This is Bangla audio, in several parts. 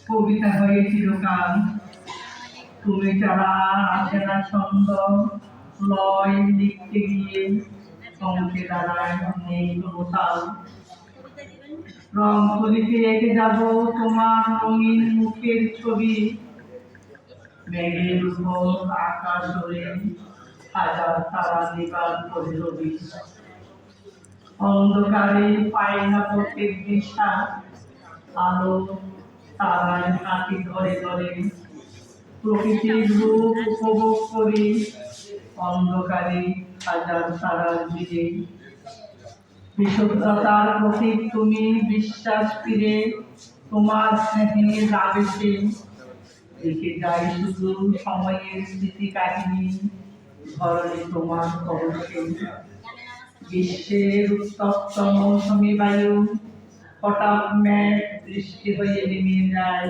কবিতা হয়ে চিরকাল তুমি যারা আসে না ছন্দ লয় লিখতে গিয়ে অঙ্কে দাঁড়ায় নেই কোনো তাল। রং তুলিতে এঁকে যাব তোমার রঙিন মুখের ছবি, মেঘের উপর আকাশ ওড়ে হাজার তারা নিবাদ করে রবি। অন্ধকারে পাই না পথের দিশা, আলো তারায় হাতি ধরে ধরে প্রকৃতির রূপ উপভোগ করি অন্ধকারে হাজার তারার ভিড়ে। বিশুদ্ধতার প্রতীক তুমি, বিশ্বাস ফিরে তোমার স্নেহের আবেশে রেখে যাই শুধু সময়ের স্মৃতি কাহিনী ধরণী তোমার পরশে। গ্রীষ্মের উত্তপ্ত মৌসুমী বায়ু হঠাৎ মেঘ বৃষ্টি হয়ে নেমে যায়,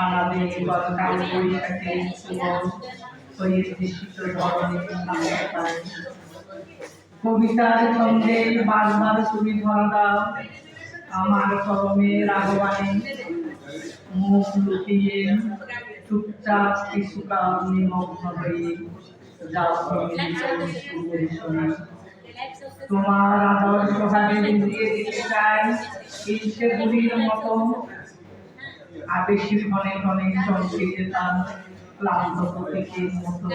আমাদের গতকাল বৈশাখের সুমন হয়ে দৃষ্টিত ধরনের নামতে পারে। কবিতার ছন্দে বারবার তুমি ধরা দাও আমার কলমের আগমনে, মুখ লুকিয়ে চুপচাপ কিছুকাল নিমগ্ন হয়ে যাও তুমি শোনা। তোমার আদর্শ ভাবে বুঝিয়ে দিতে চাই ইলশে গুলির মতো, আবেশী ক্ষণে ক্ষণে চমকে যেতাম ক্লান্ত প্রতীকের মতো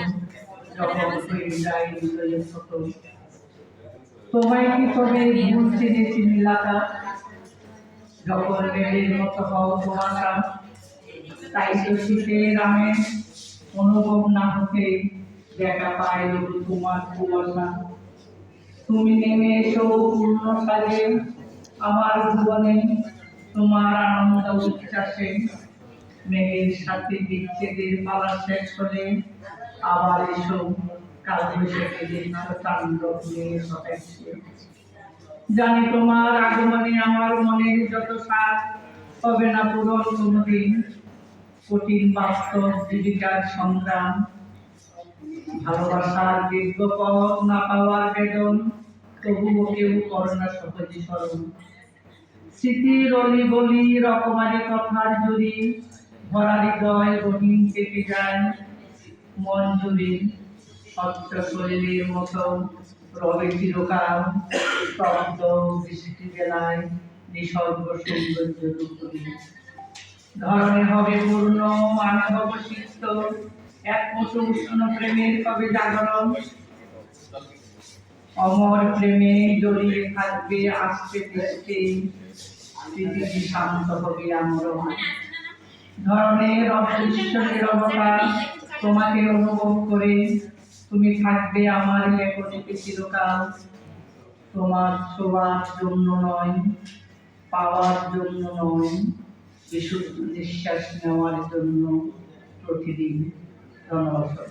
যখন হয়ে যায় হৃদয়ের মতো। তোমায় কি তবে ভুল চিনেছি নীলাকা, যখন মেঘের মতো হও তোমাকা। তাই তো শীতের আমেজ অনুভব না হতে দেখা পায় তোমার কুয়াশা। তুমি নেমে এসো পূর্ণ সাজে আমার ভুবনে, তোমার আনন্দ উচ্ছ্বাসে মেঘের সাথে বিচ্ছেদের পালা শেষ হলে আবার এসো কাল বৈশাখীদের তাণ্ডব নিয়ে ঘটাচ্ছে। জানি তোমার আগমনে আমার মনের যত সাথ হবে না পূরণ কোনোদিন, কঠিন বাস্তব জীবিকার সংগ্রাম, ভালোবাসার দীর্ঘ পথ না পাওয়ার বেদন, তবুও কেউ করে না সহজে স্মরণ। স্মৃতির অলি গলি রকমারি কথার জুড়ি ভরা হৃদয় রঙিন কেটে যায় মন জুড়ে। স্বচ্ছ শরীরের মতো রবে চিরকাল স্তব্ধ বৃষ্টি বেলায় নিসর্গ সৌন্দর্য রূপী। ধরনে হবে পূর্ণ আমি হব সিক্ত, এক মুঠো উষ্ণ প্রেমের কবে জাগরণ। অমর প্রেমে জড়িয়ে থাকবে আসতে পৃষ্ঠে, পৃথিবী শান্ত হবে আমরণ। ধরনের অদৃশ্য নীরবতা তোমাকে অনুভব করে তুমি থাকবে আমার লেখনীতে চিরকাল। তোমার ছোঁয়ার জন্য নয়, পাওয়ার জন্য নয়, বিশুদ্ধ নিঃশ্বাস নেওয়ার জন্য প্রতিদিন। ধন্যবাদ।